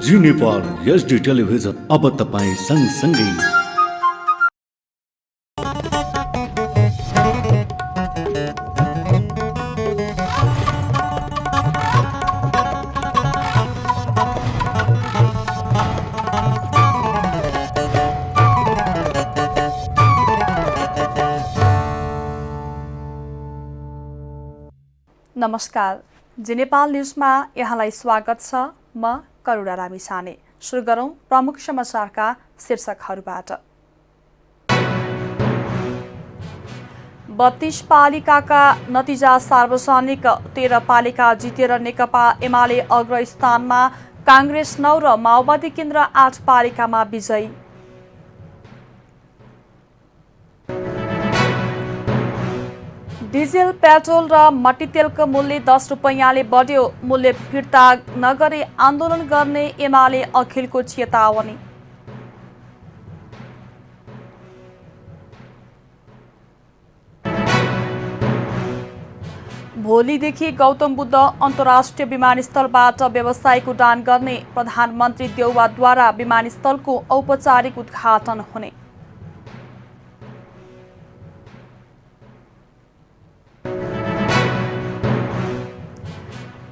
जी Nepal HD television अब तपाईँ सँगसँगै। नमस्कार, जी नेपाल न्युजमा यहाँलाई स्वागत छ। म करुणा रामिसाने। सुरु गरौं प्रमुख समाचारका शीर्षकहरूबाट। 32 पालिकाका नतिजा सार्वजनिक, 13 पालिका जितेर नेकपा एमाले अग्रस्थानमा, कांग्रेस 9 र माओवादी केन्द्र 8 पालिकामा विजयी। डिजेल, पेट्रोल र मट्टीतेलको मूल्य 10 रुपैयाँले बढ्यो। मूल्य फिर्ता नगरे आन्दोलन गर्ने एमाले अखिलको चेतावनी। भोलिदेखि गौतम बुद्ध अन्तर्राष्ट्रिय विमानस्थलबाट व्यावसायिक उडान गर्ने, प्रधानमन्त्री देउवाद्वारा विमानस्थलको औपचारिक उद्घाटन हुने।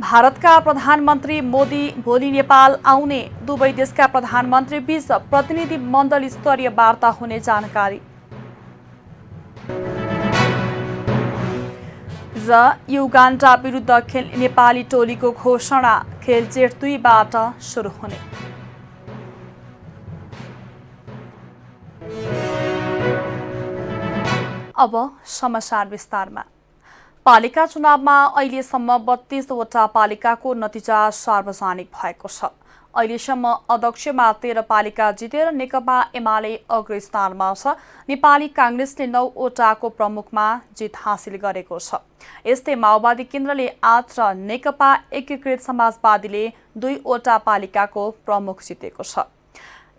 भारतका प्रधानमन्त्री मोदी भोलि नेपाल आउने, दुवै देशका प्रधानमन्त्री बीच प्रतिनिधि मण्डल स्तरीय वार्ता हुने जानकारी। र युगान्डा विरुद्ध खेल्ने नेपाली टोलीको घोषणा, खेल जेठ 2बाट सुरु हुने। अब समाचार विस्तारमा। पालिका चुनावमा अहिलेसम्म 32 वटा पालिकाको नतिजा सार्वजनिक भएको छ। अहिलेसम्म अध्यक्षमा 13 पालिका जितेर नेकपा एमाले अग्रस्थानमा छ। नेपाली कांग्रेसले 9 वटाको प्रमुखमा जित हासिल गरेको छ। यस्तै माओवादी केन्द्रले 8 र नेकपा एकीकृत समाजवादीले 2 वटा पालिकाको प्रमुख जितेको छ।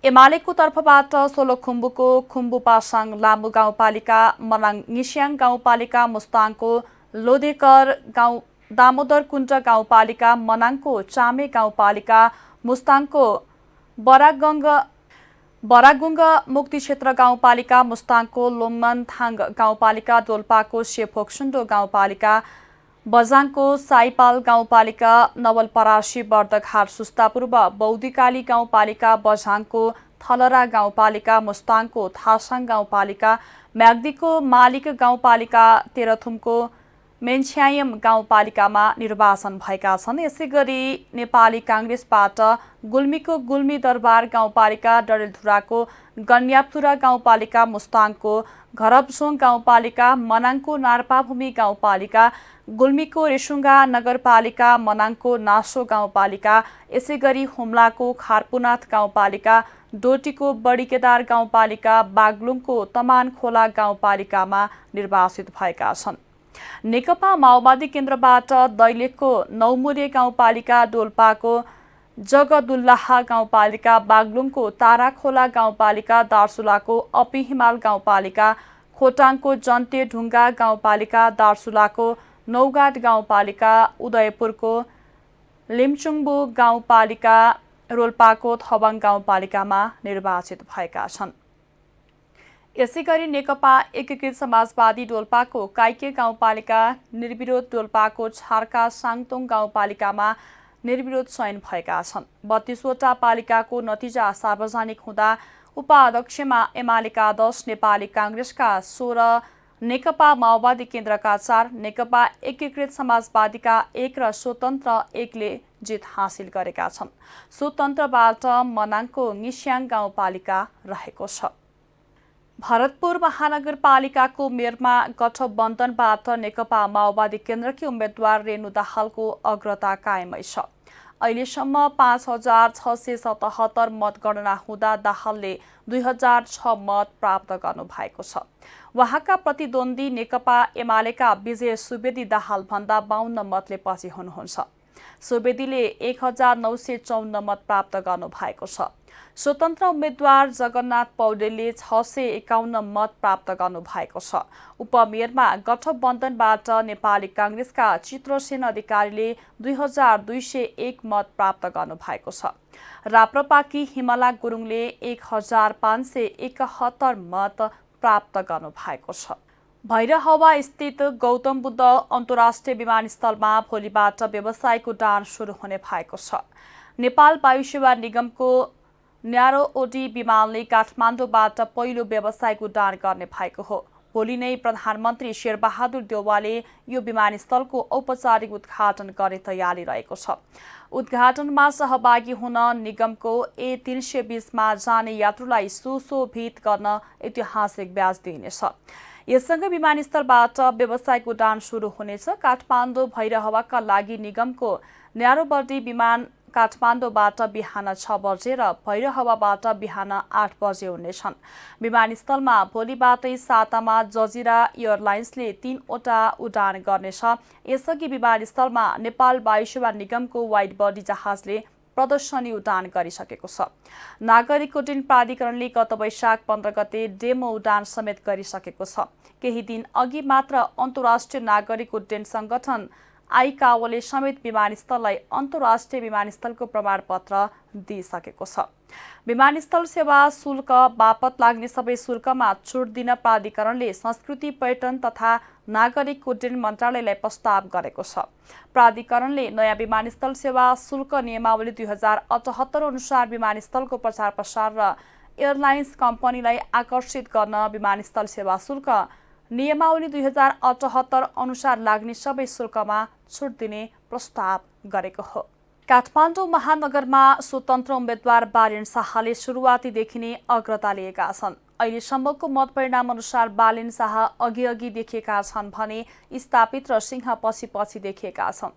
एमालेको तर्फबाट सोलुखुम्बुको खुम्बुपासाङ लामु गाउँपालिका, मनाङ निस्याङ गाउँपालिका, मुस्ताङको लोधेकर गाउँ, दामोदर कुण्ड गाउँपालिका, मनाङको चामे गाउँपालिका, मुस्ताङको बरागुङ्ग मुक्ति क्षेत्र गाउँपालिका, मुस्ताङको लोमनथाङ गाउँपालिका, डोल्पाको सेफोक्सुन्डो गाउँपालिका, बझाङको साइपाल गाउँपालिका, नवलपरासी बर्दघाट सुस्तापूर्व बौद्धिकाली गाउँपालिका, बझाङको थलरा गाउँपालिका, मुस्ताङको थासाङ गाउँपालिका, म्याग्दीको मालिक गाउँपालिका, तेह्रथुमको मेन्छ्यायम गाउँपालिकामा निर्वाचन भएका छन्। यसैगरी नेपाली कांग्रेसबाट गुल्मीको गुल्मी दरबार गाउँपालिका, डडेलधुराको गन्यापुरा गाउँपालिका, मुस्ताङको घरबसोङ गाउँपालिका, मनाङको नार्पाभूमि गाउँपालिका, गुल्मीको रेसुङ्गा नगरपालिका, मनाङको नासो गाउँपालिका, यसैगरी हुम्लाको खारपुनाथ गाउँपालिका, डोटीको बडीकेदार गाउँपालिका, बागलुङको तमान खोला गाउँपालिकामा निर्वाचित भएका छन्। नेकपा माओवादी केन्द्रबाट दैलेखको नौमुरे गाउँपालिका, डोल्पाको जगदुल्लाह गाउँपालिका, बागलुङको ताराखोला गाउँपालिका, दार्चुलाको अपी हिमाल गाउँपालिका, खोटाङको जन्ते ढुङ्गा गाउँपालिका, दार्चुलाको नौगाड गाउँपालिका, उदयपुरको लिम्चुङ्बु गाउँपालिका, रोल्पाको थवाङ गाउँपालिकामा निर्वाचित भएका छन्। यसैगरी नेकपा एकीकृत समाजवादी डोल्पाको काइके गाउँपालिका निर्विरोध, डोल्पाको छार्का साङतोङ गाउँपालिकामा निर्विरोध चयन भएका छन्। 32 वटा पालिकाको नतिजा सार्वजनिक हुँदा उपाध्यक्षमा एमालेका 10, नेपाली कांग्रेसका 16, नेकपा माओवादी केन्द्रका 4, नेकपा एकीकृत समाजवादीका 1 र स्वतन्त्र 1ले जित हासिल गरेका छन्। स्वतन्त्रबाट मनाङको निस्याङ गाउँपालिका रहेको छ। भरतपुर महानगरपालिकाको मेयरमा गठबन्धनबाट नेकपा माओवादी केन्द्रकी उम्मेद्वार रेणु दाहालको अग्रता कायमै छ। अहिलेसम्म 5677 मतगणना हुँदा दाहालले 2006 मत प्राप्त गर्नु भएको छ। उहाँका प्रतिद्वन्दी नेकपा एमालेका विजय सुवेदी दाहाल भन्दा 52 मतले पछि हुनुहुन्छ। सुवेदीले 1954 मत प्राप्त गर्नुभएको छ। स्वतन्त्र उम्मेद्वार जगन्नाथ पौडेलले 651 मत प्राप्त गर्नुभएको छ। उपमेयरमा गठबन्धनबाट नेपाली काङ्ग्रेसका चित्रसेन अधिकारीले 2201 मत प्राप्त गर्नुभएको छ। राप्रपाकी हिमला गुरुङले 1571 मत प्राप्त गर्नुभएको छ। भैरहवा स्थित गौतम बुद्ध अन्तर्राष्ट्रिय विमानस्थलमा भोलिबाट व्यावसायिक उडान सुरु हुने भएको छ। नेपाल वायुसेवा निगमको न्यारो ओडी विमानले काठमाडौँबाट पहिलो व्यावसायिक उडान गर्ने भएको हो। भोलि नै प्रधानमन्त्री शेरबहादुर देउवाले यो विमानस्थलको औपचारिक उद्घाटन गर्ने तयारी रहेको छ। उद्घाटनमा सहभागी हुन निगमको A320मा जाने यात्रुलाई सुशोभित गर्न ऐतिहासिक ब्याज दिइनेछ। यससँगै विमानस्थलबाट व्यावसायिक उडान सुरु हुनेछ। काठमाडौँ भैरहवाका लागि निगमको न्यारोबडी विमान काठमाडौँबाट बिहान 6 बजे र भैरहवाबाट बिहान 8 बजे उड्नेछन्। विमानस्थलमा भोलिबाटै सातामा जजिरा एयरलाइन्सले 3वटा उडान गर्नेछ। यसअघि विमानस्थलमा नेपाल वायुसेवा निगमको वाइड बडी जहाजले प्रदर्शनी उडान गरिसकेको छ। नागरिक उड्डयन प्राधिकरणले गत वैशाख 15 गते डेमो उडान समेत गरिसकेको छ। केही दिन अघि मात्र अन्तर्राष्ट्रिय नागरिक उड्डयन संगठन आइकाओले समेत विमानस्थललाई अन्तर्राष्ट्रिय विमानस्थलको प्रमाणपत्र दिइसकेको छ। विमानस्थल सेवा शुल्क बापत लाग्ने सबै शुल्कमा छुट दिन प्राधिकरणले संस्कृति पर्यटन तथा नागरिक उड्डयन मन्त्रालयलाई प्रस्ताव गरेको छ। प्राधिकरणले नयाँ विमानस्थल सेवा शुल्क नियमावली 2078 अनुसार विमानस्थलको प्रचार प्रसार र एयरलाइन्स कम्पनीलाई आकर्षित गर्न विमानस्थल सेवा शुल्क नियमावली 2078 अनुसार लाग्ने सबै शुल्कमा छुट दिने प्रस्ताव गरेको हो। काठमाडौँ महानगरमा स्वतन्त्र उम्मेद्वार बालेन शाहले सुरुवातीदेखि नै अग्रता लिएका छन्। अहिलेसम्मको मतपरिणाम अनुसार बालेन शाह अघि देखिएका छन् भने स्थापित र सिंह पछि देखिएका छन्।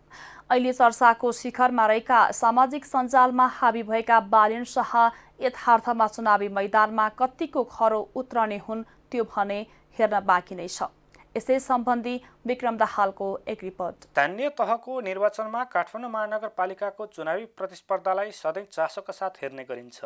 अहिले चर्चाको शिखरमा रहेका सामाजिक सञ्जालमा हाबी भएका बालेन शाह यथार्थमा चुनावी मैदानमा कतिको खरो उत्रने हुन् त्यो भने हेर्न बाँकी नै छ। यसै सम्बन्धी विक्रम दाहालको एक रिपोर्ट। स्थानीय तहको निर्वाचनमा काठमाडौँ महानगरपालिकाको चुनावी प्रतिस्पर्धालाई सधैँ चासोका साथ हेर्ने गरिन्छ।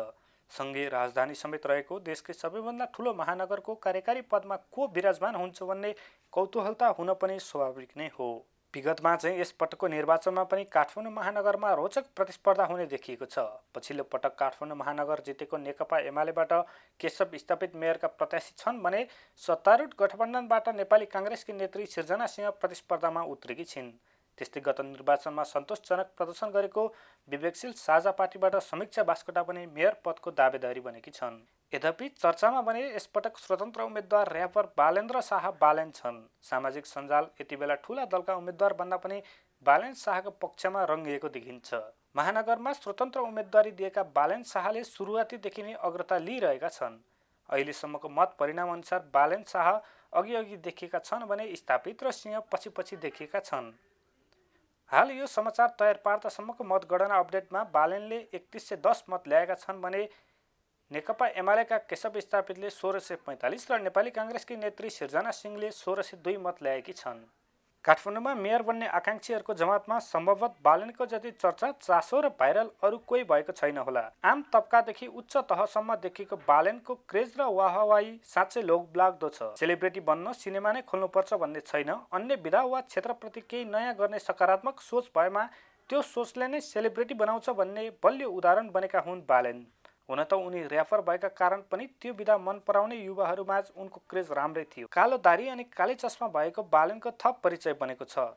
सङ्घीय राजधानी समेत रहेको देशकै सबैभन्दा ठुलो महानगरको कार्यकारी पदमा को विराजमान हुन्छ भन्ने कौतूहलता हुन पनि स्वाभाविक नै हो। विगतमा चाहिँ यसपटकको निर्वाचनमा पनि काठमाडौँ महानगरमा रोचक प्रतिस्पर्धा हुने देखिएको छ। पछिल्लो पटक काठमाडौँ महानगर जितेको नेकपा एमालेबाट केशव स्थापित मेयरका प्रत्याशी छन् भने सत्तारूढ गठबन्धनबाट नेपाली काङ्ग्रेसकी नेत्री सिर्जना सिंह प्रतिस्पर्धामा उत्रेकी छिन्। त्यस्तै गत निर्वाचनमा सन्तोषजनक प्रदर्शन गरेको विवेकशील साझा पार्टीबाट समीक्षा बास्कोटा पनि मेयर पदको दावेदारी बनेकी छन्। यद्यपि चर्चामा भने यसपटक स्वतन्त्र उम्मेद्वार र्यापर बालेन्द्र शाह बालेन छन्। सामाजिक सञ्जाल यति बेला ठुला दलका उम्मेद्वार भन्दा पनि बालेन शाहको पक्षमा रङ्गिएको देखिन्छ। महानगरमा स्वतन्त्र उम्मेद्वारी दिएका बालेन शाहले सुरुवातीदेखि नै अग्रता लिइरहेका छन्। अहिलेसम्मको मत परिणाम अनुसार बालेन शाह अघि देखिएका छन् भने स्थापित र सिंह पछि देखिएका छन्। हाल यो समाचार तयार पार्दासम्मको मतगणना अपडेटमा बालेनले 3110 मत ल्याएका छन् भने नेकपा एमालेका केशव स्थापितले 1645 र नेपाली काङ्ग्रेसकी नेत्री सिर्जना सिंहले 1602 मत ल्याएकी छन्। काठमाडौँमा मेयर बन्ने आकाङ्क्षीहरूको जमातमा सम्भवतः बालेनको जति चर्चा चासो र भाइरल अरू कोही भएको छैन होला। आम तबकादेखि उच्च तहसम्म देखिएको बालेनको क्रेज र वाहवाही साँच्चै लोभलाग्दो छ। सेलिब्रेटी बन्न सिनेमा नै खोल्नुपर्छ भन्ने छैन। अन्य विधा वा क्षेत्रप्रति केही नयाँ गर्ने सकारात्मक सोच भएमा त्यो सोचले नै सेलिब्रेटी बनाउँछ भन्ने बलियो उदाहरण बनेका हुन् बालेन। हुन त उनी र्यापर भएका कारण पनि त्यो विधा मन पराउने युवाहरूमाझ उनको क्रेज राम्रै थियो। कालो दारी अनि काली चस्मा भएको बालेनको थप परिचय बनेको छ।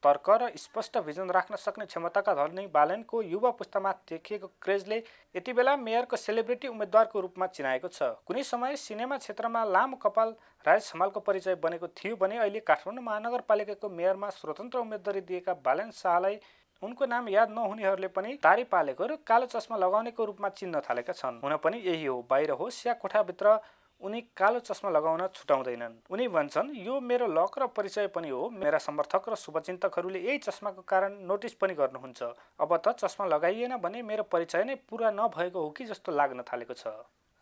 तर्क र स्पष्ट भिजन राख्न सक्ने क्षमताका धनी बालेनको युवा पुस्तामा देखिएको क्रेजले यति बेला मेयरको सेलिब्रिटी उम्मेद्वारको रूपमा चिनाएको छ। कुनै समय सिनेमा क्षेत्रमा लामो कपाल राजेश हमालको परिचय बनेको थियो भने अहिले काठमाडौँ महानगरपालिकाको मेयरमा स्वतन्त्र उम्मेद्वारी दिएका बालेन शाहलाई उनको नाम याद नहुनेहरूले पनि दारी पालेको र कालो चस्मा लगाउनेको रूपमा चिन्न थालेका छन्। हुन पनि यही हो, बाहिर होस् या कोठाभित्र उनी कालो चस्मा लगाउन छुटाउँदैनन्। उनी भन्छन् यो मेरो लक र परिचय पनि हो। मेरा समर्थक र शुभचिन्तकहरूले यही चस्माको कारण नोटिस पनि गर्नुहुन्छ। अब त चस्मा लगाइएन भने मेरो परिचय नै पुरा नभएको हो कि जस्तो लाग्न थालेको छ।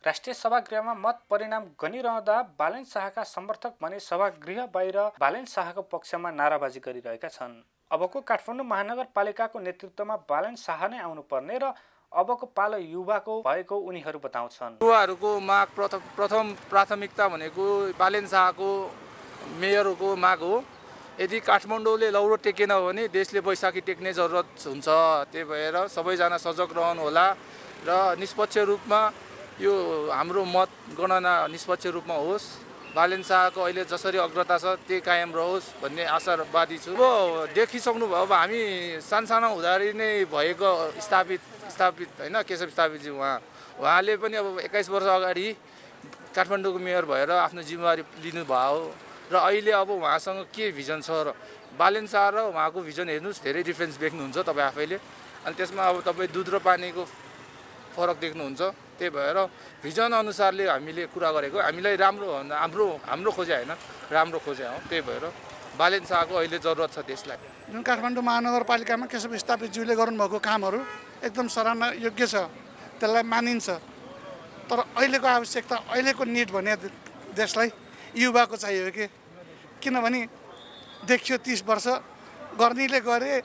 राष्ट्रिय सभागृहमा मत परिणाम गनिरहँदा बालेन शाहका समर्थक भने सभागृह बाहिर बालेन शाहको पक्षमा नाराबाजी गरिरहेका छन्। अबको काठमाडौँ महानगरपालिकाको नेतृत्वमा बालन शाह नै आउनुपर्ने र अबको पालो युवाको भएको उनीहरू बताउँछन्। युवाहरूको माग प्रथम प्राथमिकता भनेको बालेन शाहको मेयरको माग हो। यदि काठमाडौँले लौरो टेकेन भने देशले बैशाखी टेक्ने जरुरत हुन्छ। त्यही भएर सबैजना सजग रहनु होला र निष्पक्ष रूपमा यो हाम्रो मत गणना निष्पक्ष रूपमा होस्। बालेन शाहको अहिले जसरी अग्रता छ त्यही कायम रहोस् भन्ने आशावादी छु। अब देखिसक्नु भयो, अब हामी सानसानो हुँदाखेरि नै भएको स्थापित होइन केशव स्थापितजी उहाँले पनि अब 21 वर्ष अगाडि काठमाडौँको मेयर भएर आफ्नो जिम्मेवारी लिनुभयो र अहिले अब उहाँसँग के भिजन छ र बालेन शाह र उहाँको भिजन हेर्नुहोस्, धेरै डिफ्रेन्स देख्नुहुन्छ तपाईँ आफैले। अनि त्यसमा अब तपाईँ दुध र पानीको फरक देख्नुहुन्छ। त्यही भएर भिजन अनुसारले हामीले कुरा गरेको, हामीलाई राम्रो हाम्रो खोजे होइन, राम्रो खोजे हो। त्यही भएर बालेन शाहको अहिले जरुरत छ देशलाई। जुन काठमाडौँ महानगरपालिकामा केशव स्थापितज्यूले गर्नुभएको कामहरू एकदम सराहना योग्य छ, त्यसलाई मानिन्छ। तर अहिलेको आवश्यकता, अहिलेको निड भने देशलाई युवाको चाहियो कि, किनभने देखियो 30 वर्ष गर्नेले गरे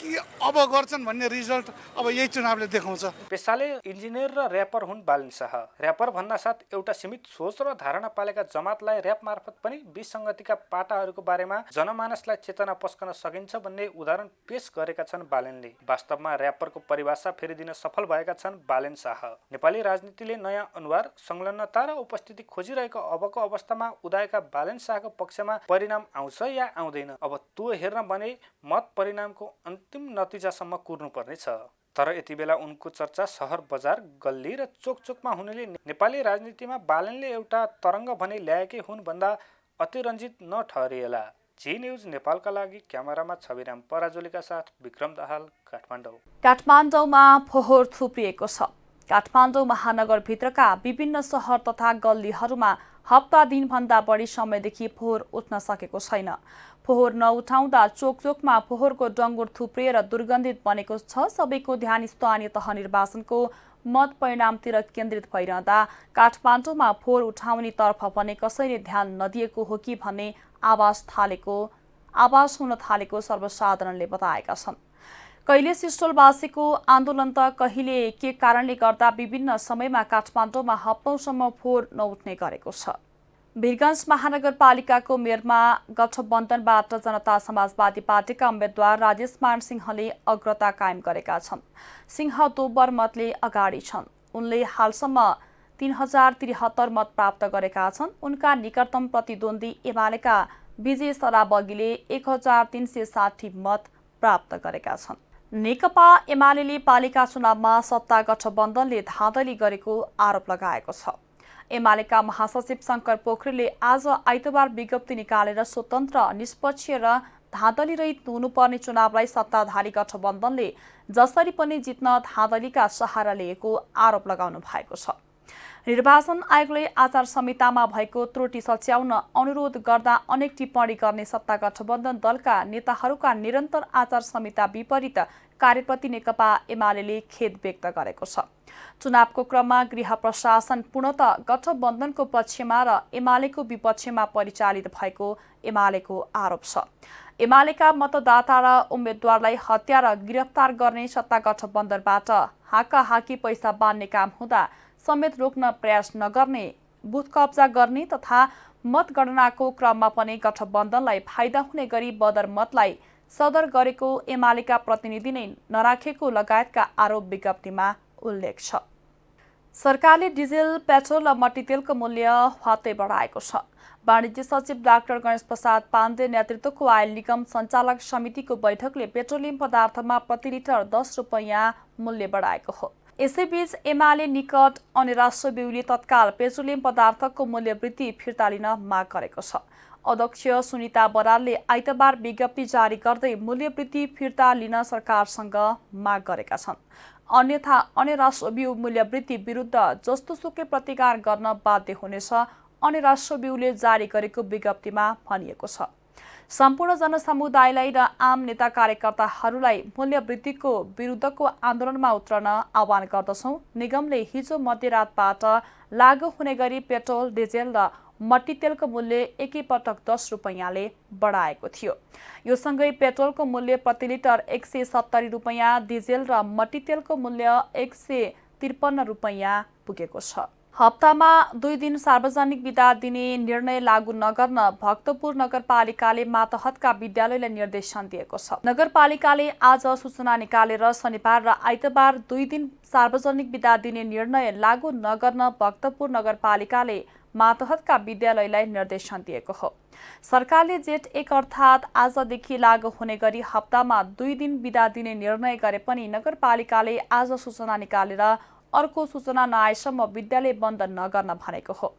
कि अब गर्छन् भन्ने रिजल्ट अब यही चुनावले देखाउँछ। पेसाले इन्जिनियर र र्यापर हुन् बालन शाह। र्यापर भन्दा साथ एउटा सीमित सोच र धारणा पालेका जमातलाई र्याप मार्फत पनि विसङ्गतिका पाटाहरूको बारेमा जनमानसलाई चेतना पस्कन सकिन्छ भन्ने उदाहरण पेश गरेका छन् बालेनले। वास्तवमा र्यापरको परिभाषा फेरिदिन सफल भएका छन् बालन शाह। नेपाली राजनीतिले नयाँ अनुहार, संलग्नता र उपस्थिति खोजिरहेको अबको अवस्थामा उदाएका बालन शाहको पक्षमा परिणाम आउँछ या आउँदैन, अब त्यो हेर्न भने मत परिणामको अन्तिम नतिजासम्म कुर्नुपर्नेछ। तर यति बेला उनको चर्चा सहर बजार गल्ली र चोकचोकमा हुनुले नेपाली राजनीतिमा बालनले एउटा तरङ्ग भने ल्याएकै हुन् भन्दा अतिरञ्जित नठहरिएला। जी न्युज नेपालका लागि क्यामेरामा छविराम पराजुलीका साथ विक्रम दाहाल, काठमाडौँ। काठमाडौँमा फोहोर थुप्रिएको छ। काठमाडौँ महानगरभित्रका विभिन्न सहर तथा गल्लीहरूमा हप्ता दिनभन्दा बढी समयदेखि फोहोर उठ्न सकेको छैन। फोहोर नउठाउँदा चोकचोकमा फोहोरको डङ्गुर थुप्रिएर दुर्गन्धित बनेको छ। सबैको ध्यान स्थानीय तह निर्वाचनको मत परिणामतिर केन्द्रित भइरहँदा काठमाडौँमा फोहोर उठाउनेतर्फ भने कसैले ध्यान नदिएको हो कि भन्ने आवाज हुन थालेको सर्वसाधारणले बताएका छन्। कहिले सिस्टोलवासीको आन्दोलन त कहिले के कारणले गर्दा विभिन्न समयमा काठमाडौँमा हप्तौँसम्म फोहोर नउठ्ने गरेको छ। वीरगञ्ज महानगरपालिकाको मेयरमा गठबन्धनबाट जनता समाजवादी पार्टीका उम्मेद्वार राजेश मान सिंहले अग्रता कायम गरेका छन्। सिंह दोब्बर मतले अगाडि छन्। उनले हालसम्म 3073 मत प्राप्त गरेका छन्। उनका निकटतम प्रतिद्वन्दी एमालेका विजय सराबगीले 1360 मत प्राप्त गरेका छन्। नेकपा एमाले पालिका चुनावमा सत्ता गठबन्धनले धाँधली गरेको आरोप लगाएको छ। एमालेका महासचिव शङ्कर पोखरेलले आज आइतबार विज्ञप्ति निकालेर स्वतन्त्र, निष्पक्ष र धाँधली रहित हुनुपर्ने चुनावलाई सत्ताधारी गठबन्धनले जसरी पनि जित्न धाँधलीका सहारा लिएको आरोप लगाउनु भएको छ। निर्वाचन आयोगले आचार संहितामा भएको त्रुटि सच्याउन अनुरोध गर्दा अनेक टिप्पणी गर्ने सत्ता गठबन्धन दलका नेताहरूका निरन्तर आचार संहिता विपरीत कार्यप्रति नेकपा एमाले खेद व्यक्त गरेको छ। चुनावको क्रममा गृह प्रशासन पूर्णतः गठबन्धनको पक्षमा र एमालेको विपक्षमा परिचालित भएको एमालेको आरोप छ। एमालेका मतदाता र उम्मेद्वारलाई हत्या र गिरफ्तार गर्ने सत्ता गठबन्धनबाट हाकाहाकी पैसा बाँड्ने काम हुँदा समेत रोक्न प्रयास नगर्ने, बुथ कब्जा गर्ने तथा मतगणनाको क्रममा पनि गठबन्धनलाई फाइदा हुने गरी बदर मतलाई सदर गरेको एमालेका प्रतिनिधि नै नराखेको लगायतका आरोप विज्ञप्तिमा उल्लेख छ। सरकारले डिजेल, पेट्रोल र मट्टीतेलको मूल्य ह्वात्तै बढाएको छ। वाणिज्य सचिव डाक्टर गणेश प्रसाद पाण्डे नेतृत्वको आयल निगम सञ्चालक समितिको बैठकले पेट्रोलियम पदार्थमा प्रति लिटर 10 रुपैयाँ मूल्य बढाएको हो। यसैबीच एमाले निकट अनि राष्ट्र बिउले तत्काल पेट्रोलियम पदार्थको मूल्य वृद्धि फिर्ता लिन माग गरेको छ। अध्यक्ष सुनिता बरालले आइतबार विज्ञप्ति जारी गर्दै मूल्य वृद्धि फिर्ता लिन सरकारसँग माग गरेका छन्। अन्यथा अन्य राष्ट्र बिउ मूल्य वृद्धि विरुद्ध जस्तोसुकै प्रतिकार गर्न बाध्य हुनेछ, अन्य राष्ट्र बिउले जारी गरेको विज्ञप्तिमा भनिएको छ। सम्पूर्ण जनसमुदायलाई र आम नेता कार्यकर्ताहरूलाई मूल्य वृद्धिको विरुद्धको आन्दोलनमा उत्रन आह्वान गर्दछौँ। निगमले हिजो मध्यरातबाट लागू हुने गरी पेट्रोल, डिजेल र मट्टीतेलको मूल्य एकैपटक 10 रुपैयाँले बढाएको थियो। यो सँगै पेट्रोलको मूल्य प्रति लिटर 170 रुपैयाँ, डिजेल र मट्टीतेलको मूल्य 153 रुपैयाँ पुगेको छ। हप्तामा 2 दिन सार्वजनिक बिदा दिने निर्णय लागू नगर्न भक्तपुर नगरपालिकाले मातहतका विद्यालयलाई निर्देशन दिएको छ। नगरपालिकाले आज सूचना निकालेर शनिबार र आइतबार 2 दिन सार्वजनिक बिदा दिने निर्णय लागू नगर्न भक्तपुर नगरपालिकाले मातहतका विद्यालयलाई निर्देशन दिएको हो। सरकारले जेठ 1 अर्थात् आजदेखि लागू हुने गरी हप्तामा 2 दिन बिदा दिने निर्णय गरे पनि नगरपालिकाले आज सूचना निकालेर अर्को सूचना नआएसम्म विद्यालय बन्द नगर्न भनेको हो।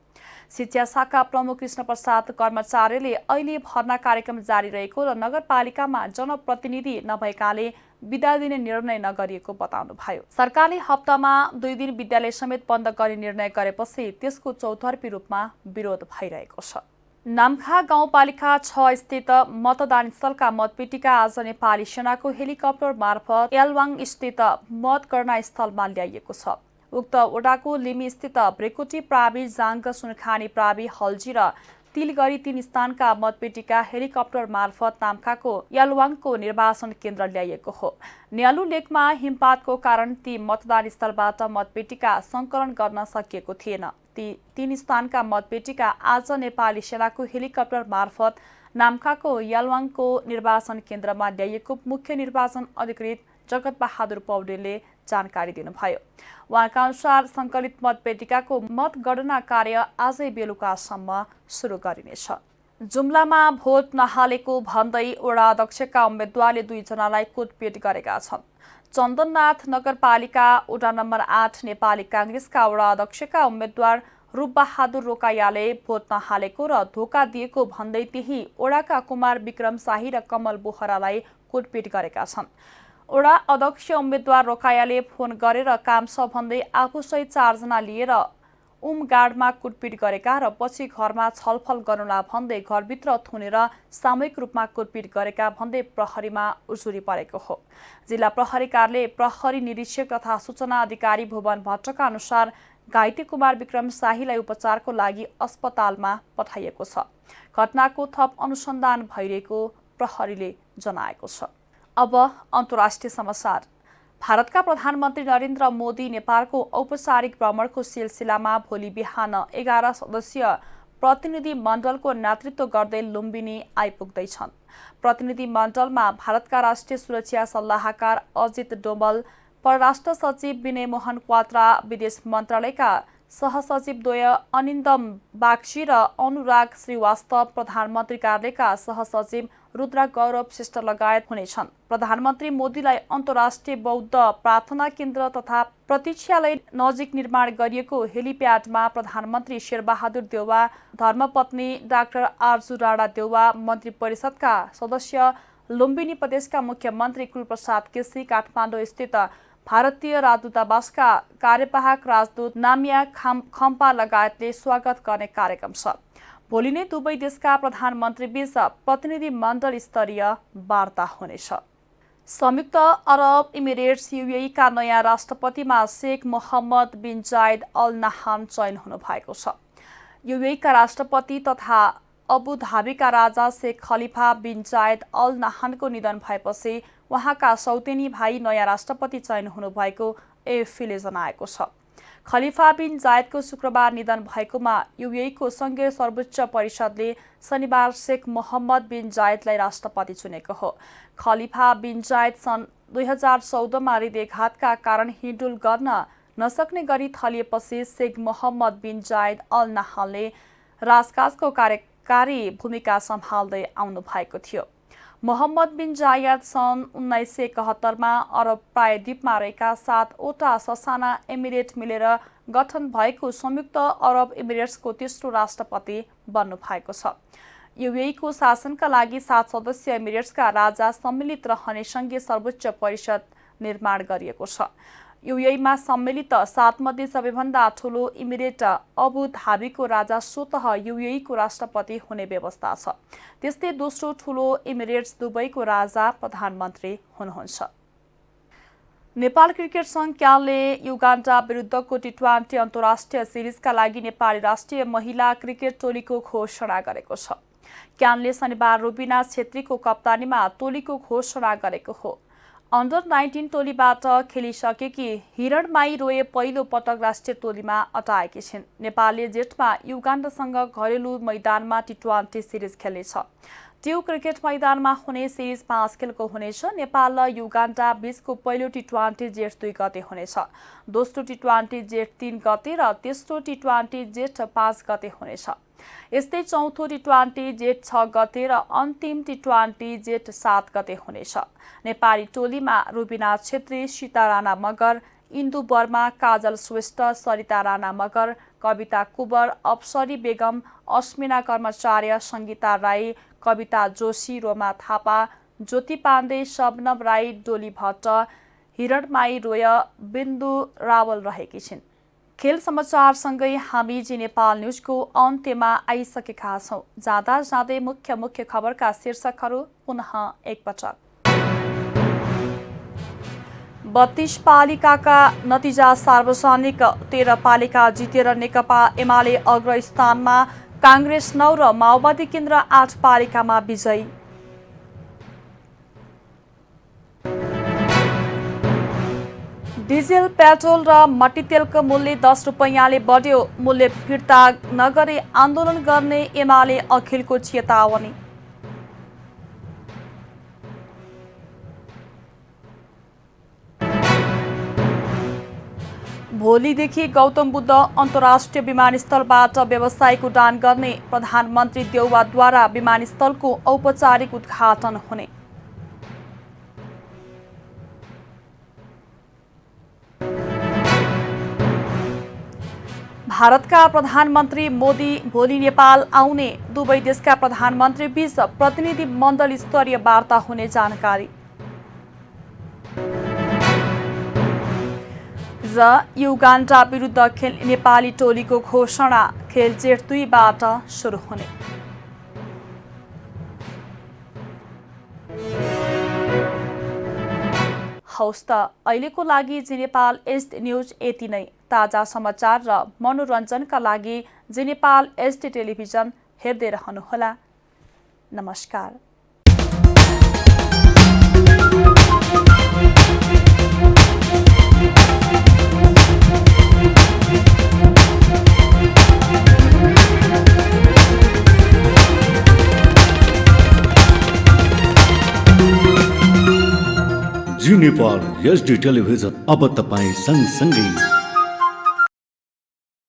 शिक्षा शाखा प्रमुख कृष्ण प्रसाद कर्मचारीले अहिले भर्ना कार्यक्रम जारी रहेको र नगरपालिकामा जनप्रतिनिधि नभएकाले बिदा दिने निर्णय नगरिएको बताउनुभयो। सरकारले हप्तामा 2 दिन विद्यालय समेत बन्द गर्ने निर्णय गरेपछि त्यसको चौतर्फी रूपमा विरोध भइरहेको छ। नाम्खा गाउँपालिका 6 स्थित मतदान स्थलका मतपेटिका आज नेपाली सेनाको हेलिकप्टर मार्फत यालवाङ स्थित मतगणना स्थलमा ल्याइएको छ। उक्त वडाको लिमी स्थित ब्रेकोटी प्रावि, जाङ्ग, सुनखानी प्रावि, हल्जी र तिलगढी 3 स्थानका मतपेटिका हेलिकप्टर मार्फत नाम्खाको यालवाङको निर्वाचन केन्द्र ल्याइएको हो। न्यालु लेकमा हिमपातको कारण ती मतदान स्थलबाट मतपेटिका सङ्कलन गर्न सकिएको थिएन। ती 3 स्थानका मतपेटिका आज नेपाली सेनाको हेलिकप्टर मार्फत नाम्खाको यालवाङको निर्वाचन केन्द्रमा ल्याइएको मुख्य निर्वाचन अधिकृत जगत बहादुर पौडेलले जानकारी दिनुभयो। उहाँका अनुसार सङ्कलित मतपेटिकाको मतगणना कार्य आजै बेलुकासम्म सुरु गरिनेछ। जुम्लामा भोट नहालेको भन्दै वडा अध्यक्षका उम्मेद्वारले 2 जनालाई कुटपिट गरेका छन्। चन्दननाथ नगरपालिका वडा नम्बर 8 नेपाली काङ्ग्रेसका वडा अध्यक्षका उम्मेद्वार रूपबहादुर रोकायाले भोट नहालेको र धोका दिएको भन्दै त्यही वडाका कुमार विक्रम शाही र कमल बोहरालाई कुटपिट गरेका छन्। वडा अध्यक्ष उम्मेद्वार रोकायाले फोन गरेर काम छ भन्दै आफूसहित 4 जना लिएर उमगाडमा कुटपिट गरेका र पछि घरमा छलफल गर्नुला भन्दै घरभित्र थुनेर सामूहिक रूपमा कुटपिट गरेका भन्दै प्रहरीमा उजुरी परेको हो। जिल्ला प्रहरी कार्यालय प्रहरी निरीक्षक तथा सूचना अधिकारी भुवन भट्टका अनुसार घाइते कुमार विक्रम शाहीलाई उपचारको लागि अस्पतालमा पठाइएको छ। घटनाको थप अनुसन्धान भइरहेको प्रहरीले जनाएको छ। अब अन्तर्राष्ट्रिय समाचार। भारतका प्रधानमन्त्री नरेन्द्र मोदी नेपालको औपचारिक भ्रमणको सिलसिलामा भोलि बिहान 11 सदस्यीय प्रतिनिधि मण्डलको नेतृत्व गर्दै लुम्बिनी आइपुग्दैछन्। प्रतिनिधि मण्डलमा भारतका राष्ट्रिय सुरक्षा सल्लाहकार अजित डोभाल, परराष्ट्र सचिव विनय मोहन क्वात्रा, विदेश मन्त्रालयका सहसचिवद्वय अनिन्दम बागची र अनुराग श्रीवास्तव, प्रधानमन्त्री कार्यालयका सहसचिव रुद्र गौरव श्रेष्ठ लगायत हुनेछन्। प्रधानमन्त्री मोदीलाई अन्तर्राष्ट्रिय बौद्ध प्रार्थना केन्द्र तथा प्रतीक्षालय नजिक निर्माण गरिएको हेलिप्याडमा प्रधानमन्त्री शेरबहादुर देउवा, धर्मपत्नी डाक्टर आरजू राणा देउवा, मन्त्री परिषदका सदस्य, लुम्बिनी प्रदेशका मुख्यमन्त्री कुलप्रसाद केसी, काठमाडौँ स्थित भारतीय राजदूतावासका कार्यवाहक राजदूत नामिया खम्पा लगायतले स्वागत गर्ने कार्यक्रम छ। भोलि नै दुवै देशका प्रधानमन्त्रीबीच प्रतिनिधि मण्डल स्तरीय वार्ता हुनेछ। संयुक्त अरब इमिरेट्स युएई का नयाँ राष्ट्रपतिमा शेख मोहम्मद बिन जायद अल नाहान चयन हुनुभएको छ। युएई का राष्ट्रपति तथा अबु धाबीका राजा शेख खलिफा बिन जायद अल नाहानको निधन भएपछि उहाँका सौतेनी भाइ नयाँ राष्ट्रपति चयन हुनुभएको एएफपीले जनाएको छ। खलिफा बिन जायदको शुक्रबार निधन भएकोमा युएईको संघीय सर्वोच्च परिषदले शनिबार शेख मोहम्मद बिन जायदलाई राष्ट्रपति चुनेको हो। खलिफा बिन जायद सन् 2014मा हृदयाघातका कारण हिँडुल गर्न नसक्ने गरी थलिएपछि शेख मोहम्मद बिन जायद अल नाहानले राजकाजको कार्यकारी भूमिका सम्हाल्दै आउनु भएको थियो। मोहम्मद बिन जायद सन् 1971मा अरब प्रायद्वीपमा रहेका 7वटा ससाना एमिरेट मिलेर गठन भएको संयुक्त अरब इमिरेट्सको तेस्रो राष्ट्रपति बन्नु भएको छ। युएईको शासनका लागि 7 सदस्यीय इमिरेट्सका राजा सम्मिलित रहने संघीय सर्वोच्च परिषद निर्माण गरिएको छ। युएईमा सम्मिलित 7 मध्ये सबैभन्दा ठूलो इमिरेट अबु धाबीको राजा स्वतः युएईको राष्ट्रपति हुने व्यवस्था छ। त्यस्तै दोस्रो ठूलो इमिरेट्स दुबईको राजा प्रधानमन्त्री हुनुहुन्छ। नेपाल क्रिकेट संघ क्यानले युगान्डा विरुद्धको टी20 अन्तर्राष्ट्रिय सिरिजका लागि नेपाली राष्ट्रिय महिला क्रिकेट टोलीको घोषणा गरेको छ। क्यानले शनिबार रुबिना छेत्रीको कप्तानीमा टोलीको घोषणा गरेको हो। अन्डर 19 टोलीबाट खेलिसकेकी हिरणमाई रोय पहिलो पटक राष्ट्रिय टोलीमा अटाएकी छिन्। नेपालले जेठमा युगान्डासँग घरेलु मैदानमा टी20 सिरिज खेल्नेछ। ट्यू क्रिकेट मैदानमा हुने सिरिज 5 खेलको हुनेछ। नेपाल र युगान्डा बीचको पहिलो टी20 जेठ 2 गते हुनेछ। दोस्रो टी20 जेठ 3 गते र तेस्रो टी20 जेठ 5 गते हुनेछ। यस्तै चौथो टी20 जेठ 6 गते र अन्तिम टी20 जेठ 7 गते हुनेछ। नेपाली टोलीमा रुबिना छेत्री, सीता राणा मगर, इन्दु वर्मा, काजल श्रेष्ठ, सरिता राणा मगर, कविता कुबर, अप्सरी बेगम, अस्मिना कर्मचार्य, सङ्गीता राई, कविता जोशी, रोमा थापा, ज्योति पाण्डे, शबनम राई, डोली भट्ट, हिरणमाई रोय, बिन्दु रावल रहेकी छिन्। खेल समाचारसँगै हामी जी नेपाल न्युजको अन्त्यमा आइसकेका छौँ। जाँदा जाँदै मुख्य खबरका शीर्षकहरू पुनः एकपटक। 32 पालिकाका नतिजा सार्वजनिक, 13 पालिका जितेर नेकपा एमाले अग्रस्थानमा, काङ्ग्रेस 9 र माओवादी केन्द्र 8 पालिकामा विजयी। डिजेल, पेट्रोल र मट्टीतेलको मूल्य 10 रुपैयाँले बढ्यो। मूल्य फिर्ता नगरे आन्दोलन गर्ने एमाले अखिलको चेतावनी। भोलिदेखि गौतम बुद्ध अन्तर्राष्ट्रिय विमानस्थलबाट व्यावसायिक उडान गर्ने, प्रधानमन्त्री देउवाद्वारा विमानस्थलको औपचारिक उद्घाटन हुने। भारतका प्रधानमन्त्री मोदी भोलि नेपाल आउने, दुवै देशका प्रधानमन्त्री बीच प्रतिनिधि मण्डल स्तरीय वार्ता हुने जानकारी। र युगान्डा विरुद्ध खेल नेपाली टोलीको घोषणा, खेल जेठ 2बाट सुरु हुने। हौस् त अहिलेको लागि जी नेपाल एचडी न्युज यति नै। ताजा समाचार र मनोरञ्जनका लागि जी नेपाल एचडी टेलिभिजन हेर्दै रहनुहोला। नमस्कार। जी नेपाल एचडी टेलिभिजन अब तपाईँ सँगसँगै